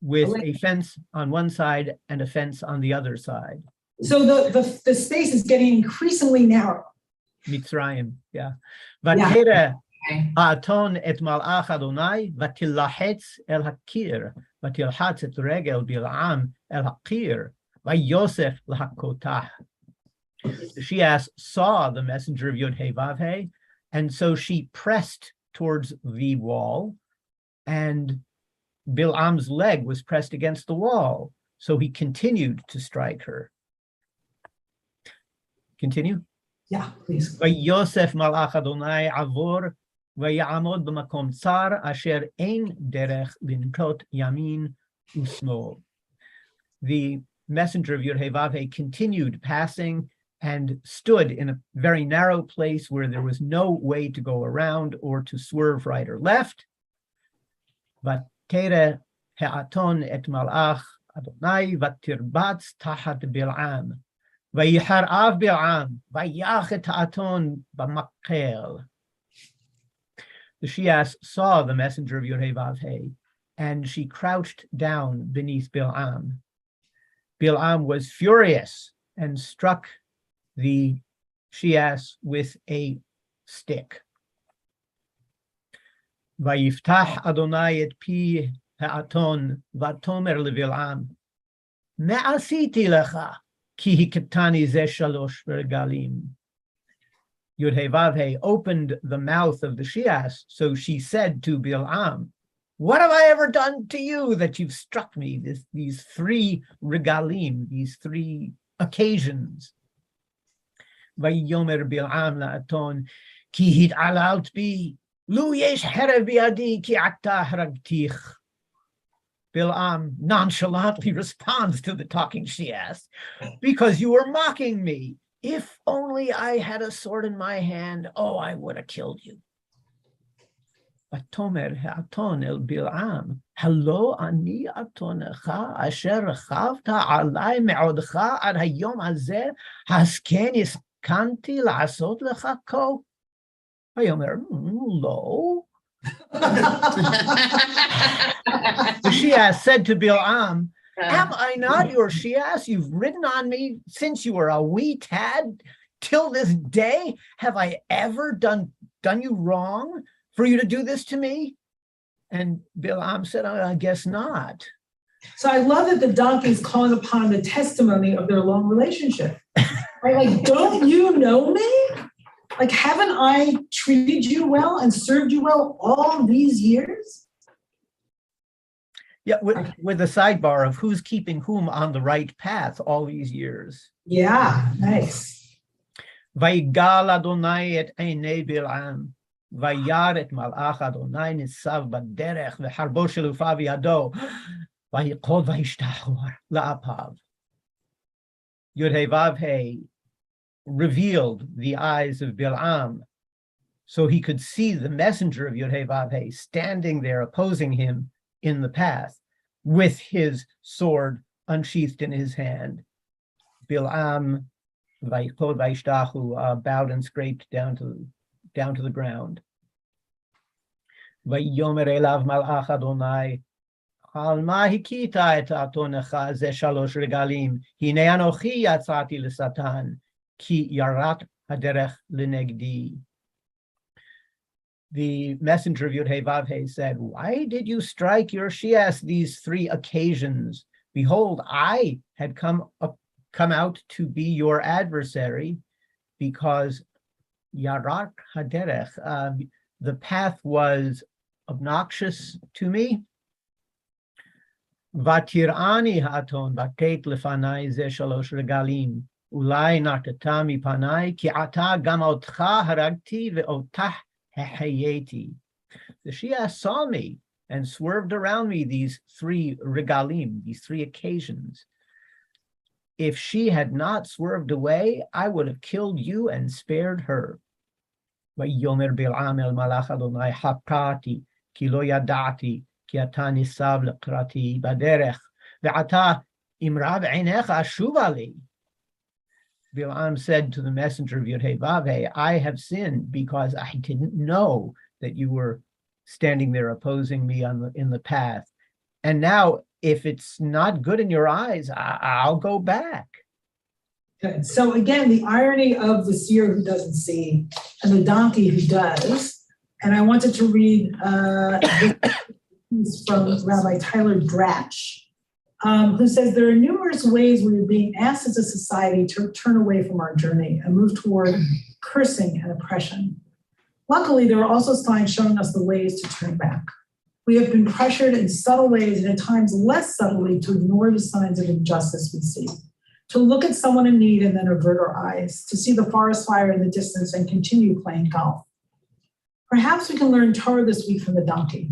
with a fence on one side and a fence on the other side. So the space is getting increasingly narrow. Mitzrayim, yeah. ותרא האתון את מלאך אדוני ותלחץ אל הקיר, ותלחץ את רגל בלעם אל הקיר, ויוסף להכותח. She saw the messenger of Yod-Heh-Vav-Heh, and so she pressed towards the wall, and Bil'am's leg was pressed against the wall, so he continued to strike her. Continue? Yeah, please. ויוסף מלאך אדוני עבור, ויעמוד במקום צר, אשר אין דרך לנקוט ימין ושמאל. The messenger of Yod-Heh-Vav-Heh continued passing and stood in a very narrow place where there was no way to go around or to swerve right or left. ותרא האתון את מלאך אדוני ותרבץ תחת בלעם. ויחרעב בלעם, ויח את האתון במקל. The Shias saw the messenger of Yod-Heh-Vav-Heh, and she crouched down beneath Bil'am. Bil'am was furious and struck the Shias with a stick. ויפתח אדוני את פי האתון, ותאמר לבלעם, מה עשיתי לך? כי הכתני זה שלוש רגלים. Yod-Heh-Vav-Heh opened the mouth of the Shias, so she said to Bil'am, what have I ever done to you that you've struck me, these three regalim, these three occasions? ויאמר בלעם לאתון, כי התעללת בי, לו יש חרב בידי, כי עתה הרגתיך. Bil'am nonchalantly responds to the talking Shias, because you were mocking me. If only I had a sword in my hand, oh, I would have killed you. ותאמר האתון אל בלעם, הלא אני אתונך אשר רכבת עלי מעודך עד היום הזה, אז כן הסכמתי לעשות לך כה? ויאמר, לא. The Shias said to Bil'am, am I not your Shias? You've ridden on me since you were a wee tad. Till this day, have I ever done you wrong for you to do this to me? And Bil'am said, I guess not. So I love that the donkey is calling upon the testimony of their long relationship. Right? Like, don't you know me? Like, haven't I treated you well and served you well all these years? Yeah, with the sidebar of who's keeping whom on the right path all these years. Yeah, nice. ויגל אדוני את עיני בלעם, וירא את מלאך אדוני ניצב בדרך, וחרבו שלופה בידו, ויכול וישתחווה לאפיו. Yod-Heh-Vav-Heh revealed the eyes of Bil'am, so he could see the messenger of Yod-Heh-Vav-Heh standing there opposing him in the path with his sword unsheathed in his hand. Bil'am bowed and scraped down to the ground. ויאמר אליו מלאך אדוני, על מה הכית את אתונך זה שלוש רגלים? הנה אנוכי יצאתי לשטן, כי יראת הדרך לנגדי. The messenger of Yod-Heh-Vav-Heh said, why did you strike your Shias these three occasions? Behold, I had come out to be your adversary, because Yarak Haderech, the path was obnoxious to me. Vatirani haton baket lefanai ze shalosh regalim, ulai natata mipanai, ki ata gam otcha haragti ve'otah hehayeti. The Shia saw me and swerved around me these three regalim, these three occasions. If she had not swerved away, I would have killed you and spared her. ויאמר בלעם אל מלאך אדוני, חטאתי, כי לא ידעתי, כי אתה ניצב לקראתי בדרך, ועתה אם רב עיניך שובה לי. Balaam said to the messenger of Yod-Heh-Vav-Heh, I have sinned because I didn't know that you were standing there opposing me in the path. And now, if it's not good in your eyes, I'll go back. Good. So again, the irony of the seer who doesn't see and the donkey who does. And I wanted to read this from Rabbi Tyler Dratch, who says there are numerous ways we are being asked as a society to turn away from our journey and move toward cursing and oppression. Luckily, there are also signs showing us the ways to turn back. We have been pressured in subtle ways and at times less subtly to ignore the signs of injustice we see, to look at someone in need and then avert our eyes, to see the forest fire in the distance and continue playing golf. Perhaps we can learn Torah this week from the donkey.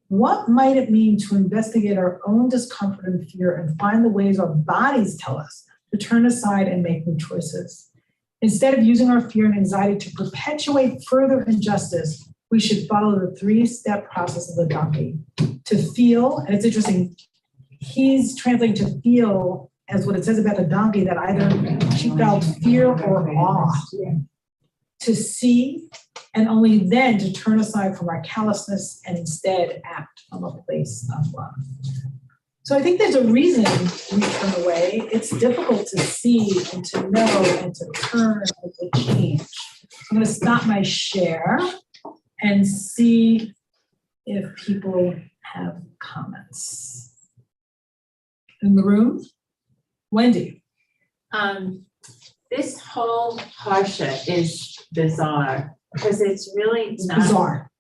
What might it mean to investigate our own discomfort and fear and find the ways our bodies tell us to turn aside and make new choices? Instead of using our fear and anxiety to perpetuate further injustice, we should follow the three-step process of the donkey. To feel, and it's interesting, he's translating to feel as what it says about the donkey, that either she felt fear or awe. To see, and only then to turn aside from our callousness and instead act from a place of love. So I think there's a reason we turn away. It's difficult to see and to know and to turn and to change. I'm going to stop my share and see if people have comments. In the room? Wendy. This whole parsha is bizarre because it's really not Bizarre.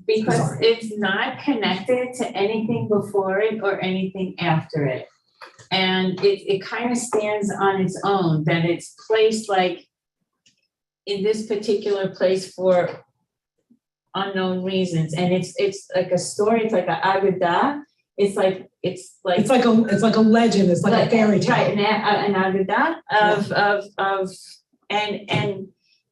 because Bizarre. it's not connected to anything before it or anything after it. And it kind of stands on its own, that it's placed like in this particular place for unknown reasons. And it's like a story, it's like an Agadah. It's like It's like a legend. It's like a fairy tale. Right, an Agadah and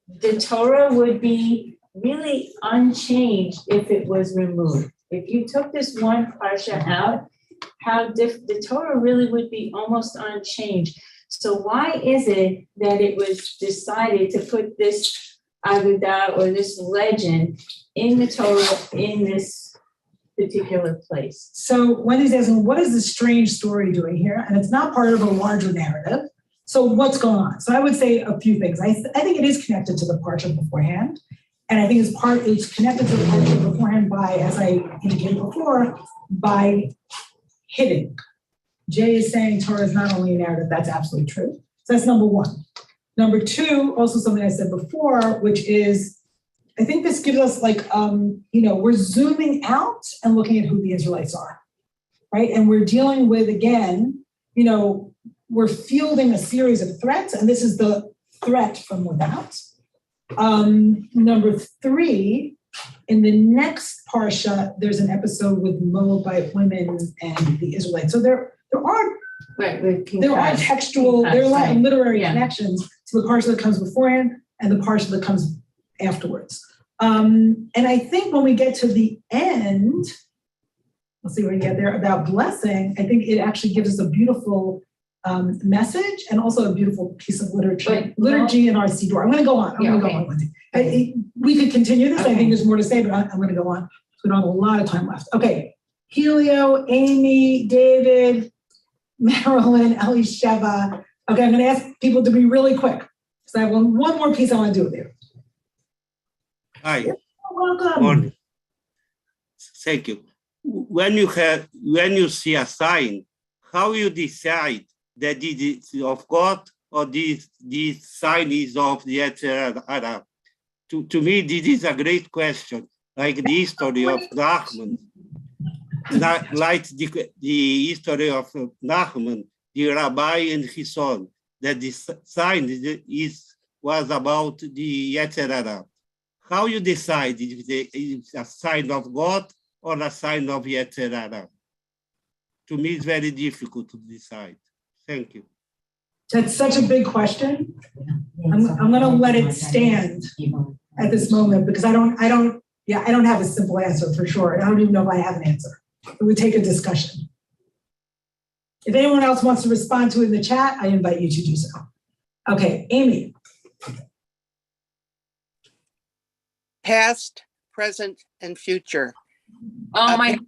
the Torah would be really unchanged if it was removed. If you took this one parsha out, the Torah really would be almost unchanged. So why is it that it was decided to put this Agadah or this legend in the Torah in this particular place? So Wendy's asking, what is this strange story doing here? And it's not part of a larger narrative. So what's going on? So I would say a few things. I think it is connected to the parsha beforehand. And I think it's connected to the parsha beforehand by, as I indicated before, by hidden. Jay is saying Torah is not only a narrative. That's absolutely true. So that's number one. Number two, also something I said before, which is, I think this gives us we're zooming out and looking at who the Israelites are, right? And we're dealing with, again, we're fielding a series of threats, and this is the threat from without. Number three, in the next parsha, there's an episode with Moabite women and the Israelites. So there are textual, there are a lot of literary connections to the parsha that comes beforehand and the parsha that comes afterwards. And I think when we get to the end, we'll see where we get there, about blessing, I think it actually gives us a beautiful message and also a beautiful piece of liturgy in our Siddur. I'm going to go on. We could continue this. Okay. I think there's more to say, but I'm going to go on. We don't have a lot of time left. Okay. Helio, Amy, David, Marilyn, Elisheva. Okay, I'm going to ask people to be really quick because I have one more piece I want to do with you. Hi. Welcome. Morning. Thank you. When you see a sign, how you decide that it is of God or this sign is of the Yetzer Hara? To me, this is a great question. Like the history of Nachman, like the history of Nachman, the rabbi and his son, that the sign was about the Yetzer Hara. How you decide if it's a sign of God or a sign of Yetzer Hara? To me, it's very difficult to decide. Thank you. That's such a big question. I'm gonna let it stand at this moment because I don't have a simple answer for sure. And I don't even know if I have an answer. It would take a discussion. If anyone else wants to respond to it in the chat, I invite you to do so. Okay, Amy. Past, present, and future. Oh my.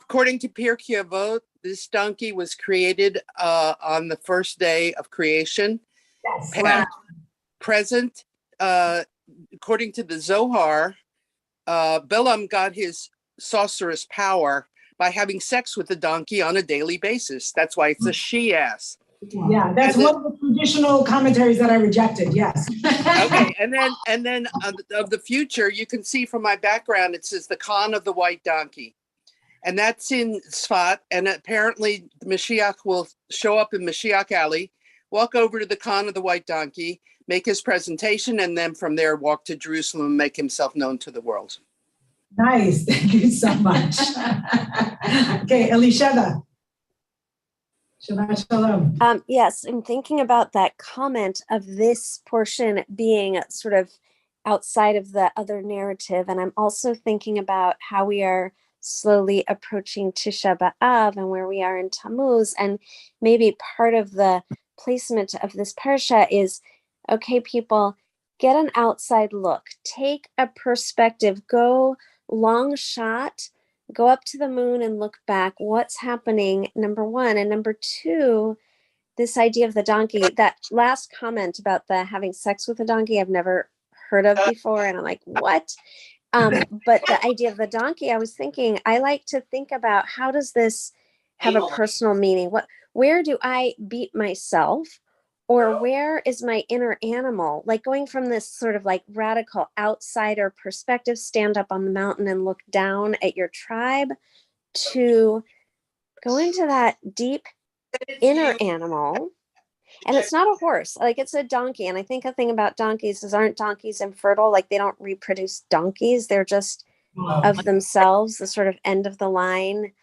According to Pierre Cuvier, this donkey was created on the first day of creation. Yes. Past, present, according to the Zohar, Bilam got his sorceress power by having sex with the donkey on a daily basis. That's why it's a she-ass. Yeah, that's one of the traditional commentaries that I rejected, yes. Okay, and then of the future, you can see from my background, it says the Khan of the White Donkey. And that's in Sfat, and apparently the Mashiach will show up in Mashiach Alley, walk over to the Khan of the White Donkey, make his presentation, and then from there walk to Jerusalem and make himself known to the world. Nice, thank you so much. Okay, Elisheva. Shabbat shalom. Yes, I'm thinking about that comment of this portion being sort of outside of the other narrative. And I'm also thinking about how we are slowly approaching Tisha B'Av and where we are in Tammuz. And maybe part of the placement of this parsha is, okay, people, get an outside look, take a perspective, go long shot, go up to the moon and look back. What's happening, number one. And number two, this idea of the donkey, that last comment about the having sex with a donkey, I've never heard of before. And I'm like, what? But the idea of the donkey, I was thinking, I like to think about how does this have a personal meaning? Where do I beat myself? Or where is my inner animal? Like going from this sort of like radical outsider perspective, stand up on the mountain and look down at your tribe, to go into that deep inner animal. And it's not a horse, like it's a donkey. And I think a thing about donkeys is, aren't donkeys infertile? Like they don't reproduce donkeys. They're just of themselves, the sort of end of the line.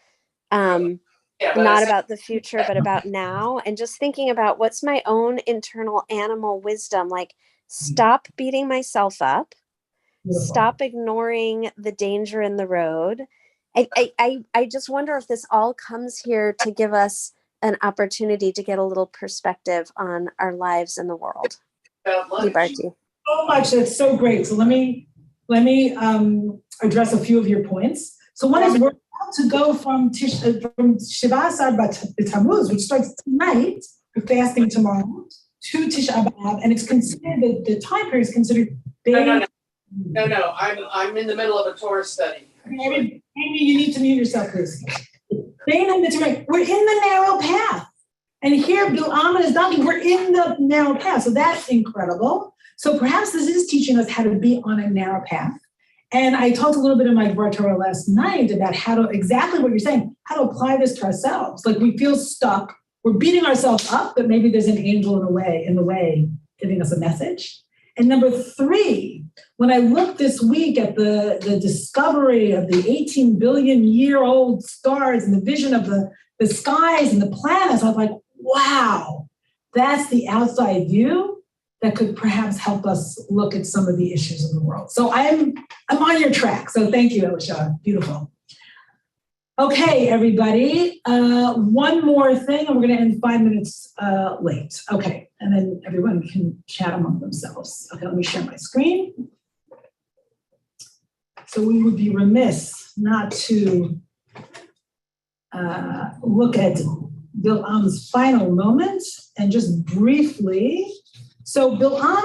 Not about the future, but about now. And just thinking about what's my own internal animal wisdom, like stop beating myself up, stop ignoring the danger in the road. I just wonder if this all comes here to give us an opportunity to get a little perspective on our lives in the world. So much, that's so great. So let me address a few of your points. So one is, we're about to go from Shiva Asar B'Tammuz, which starts tonight, we're fasting tomorrow, to Tisha B'Av, and it's considered, the time period is considered. No, I'm in the middle of a Torah study. Maybe you need to mute yourself, please. We're in the narrow path. And here, Bilam and his donkey, we're in the narrow path. So that's incredible. So perhaps this is teaching us how to be on a narrow path. And I talked a little bit in my Dvar Torah last night about how to, exactly what you're saying, how to apply this to ourselves. Like we feel stuck, we're beating ourselves up, but maybe there's an angel in the way giving us a message. And number three, when I looked this week at the discovery of the 18 billion year old stars and the vision of the skies and the planets, I was like, wow, that's the outside view that could perhaps help us look at some of the issues in the world. So I'm on your track. So thank you, Elisha. Beautiful. Okay, everybody. One more thing, and we're going to end 5 minutes late. Okay, and then everyone can chat among themselves. Okay, let me share my screen. So we would be remiss not to look at Bilam's final moment and just briefly. So Bilam,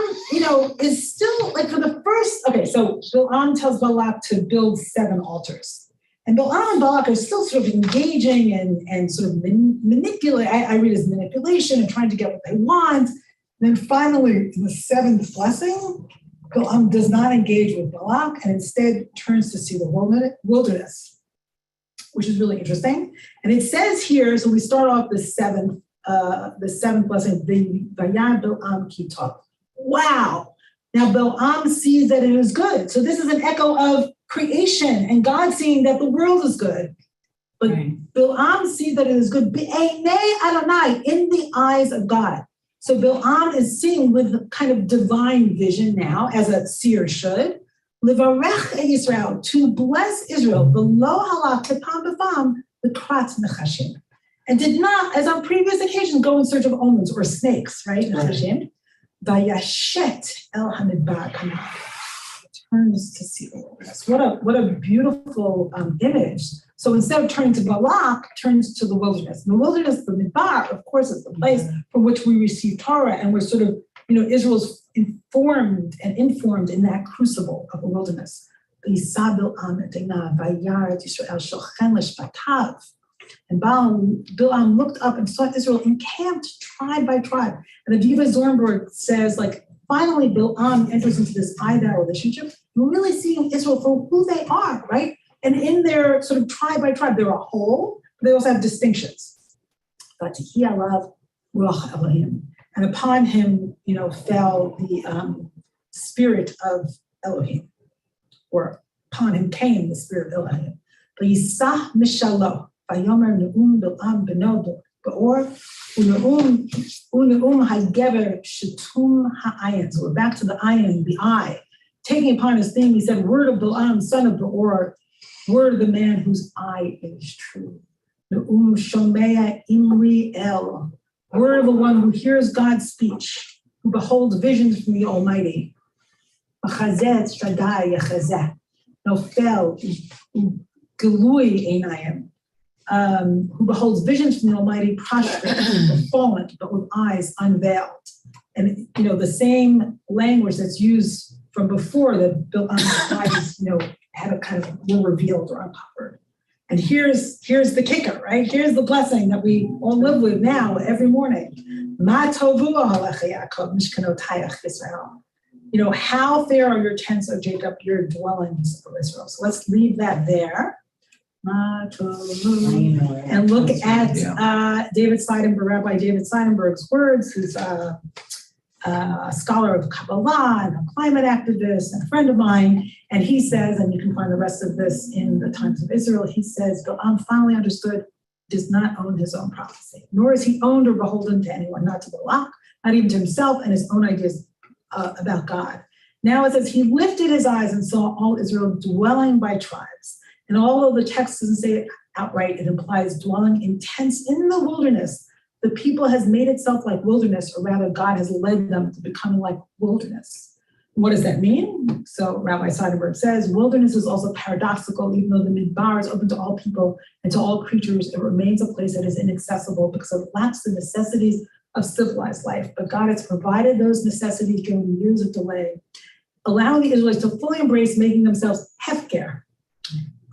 is still like for the first, okay, so Bilam tells Balak to build 7 altars. And Bilam and Balak are still sort of engaging and sort of manipulate. I read as manipulation and trying to get what they want. And then finally, in the 7th blessing, Bilam does not engage with Balak and instead turns to see the wilderness, which is really interesting. And it says here, so we start off the seventh blessing, the Vayan Bilam Kitov. Wow. Now Bilam sees that it is good. So this is an echo of creation and God seeing that the world is good. But Bilam sees that it is good. Be'enei Adonai, in the eyes of God. So Bil'am is seeing with kind of divine vision now, as a seer should, Livarech Israel, to bless Israel, below halach tepam b'fam, l'krat nechashim. And did not, as on previous occasions, go in search of omens or snakes, right? Nechashim. Vayashet el hamidbar kamav. Turns to see the wilderness. What a beautiful image. So instead of turning to Balak, turns to the wilderness. And the wilderness, the Midbar, of course, is the place from which we receive Torah, and we're sort of, Israel's informed in that crucible of the wilderness. And Bilam looked up and saw Israel encamped tribe by tribe. And Aviva Zornberg says, finally Bilam enters into this I-thou relationship. You're really seeing Israel for who they are, right? And in their sort of tribe by tribe, they're a whole, but they also have distinctions. But he alav ruach Elohim, and upon him, fell the spirit of Elohim, or upon him came the spirit of Elohim. V'yisah mishalo, v'yomer ne'um Bilam b'no be'or, u'ne'um hagever shetum ha'ayin. So we're back to the ayin, the eye. Taking upon his theme, he said, word of Bilam, son of Beor, word of the man whose eye is true. Ne'um shomea imri el, word of the one who hears God's speech, who beholds visions from the Almighty. Achazet shadai yachazet, nofel gelui einayim, who beholds visions from the Almighty, prostrate, fallen, but with eyes unveiled. And the same language that's used from before, that Bilam's eyes, had a kind of were revealed or uncovered. And here's the kicker, right? Here's the blessing that we all live with now every morning. Ma tovu alecha Yaakov mishkanotayach Israel. How fair are your tents, O Jacob, your dwellings, O Israel. So let's leave that there. Ma tovu. And look at Rabbi David Seidenberg's words, who's a scholar of Kabbalah and a climate activist and a friend of mine. And he says, and you can find the rest of this in the Times of Israel, he says, Bilam finally understood, does not own his own prophecy, nor is he owned or beholden to anyone, not to Balak, not even to himself and his own ideas about God. Now it says, he lifted his eyes and saw all Israel dwelling by tribes. And although the text doesn't say it outright, it implies dwelling in tents in the wilderness. The people has made itself like wilderness, or rather God has led them to becoming like wilderness. What does that mean? So Rabbi Seidenberg says, wilderness is also paradoxical. Even though the Midbar is open to all people and to all creatures, it remains a place that is inaccessible because it lacks the necessities of civilized life. But God has provided those necessities during the years of delay, allowing the Israelites to fully embrace making themselves hefker,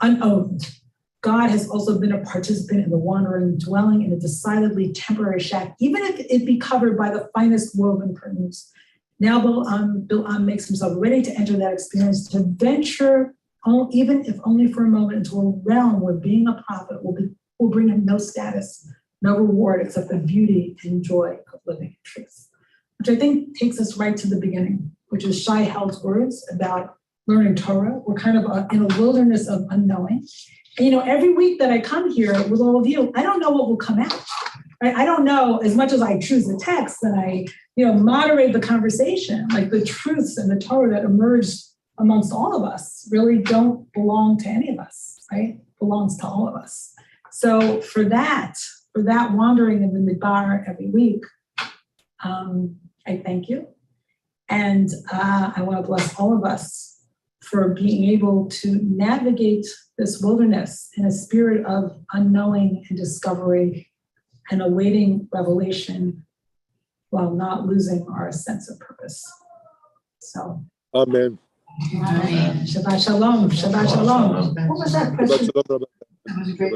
unowned. God has also been a participant in the wandering, dwelling in a decidedly temporary shack, even if it be covered by the finest woven curtains. Now Bilam makes himself ready to enter that experience, to venture, even if only for a moment, into a realm where being a prophet will bring him no status, no reward except the beauty and joy of living in truth. Which I think takes us right to the beginning, which is Shai Held's words about learning Torah. We're kind of in a wilderness of unknowing. And, every week that I come here with all of you, I don't know what will come out. Right? I don't know, as much as I choose the text and I, moderate the conversation, like the truths and the Torah that emerge amongst all of us really don't belong to any of us, right? It belongs to all of us. So for that wandering in the Midbar every week, I thank you. And I want to bless all of us for being able to navigate this wilderness in a spirit of unknowing and discovery and awaiting revelation while not losing our sense of purpose. So. Amen. Shabbat shalom. Shabbat shalom. What was that question? Shabbat shalom.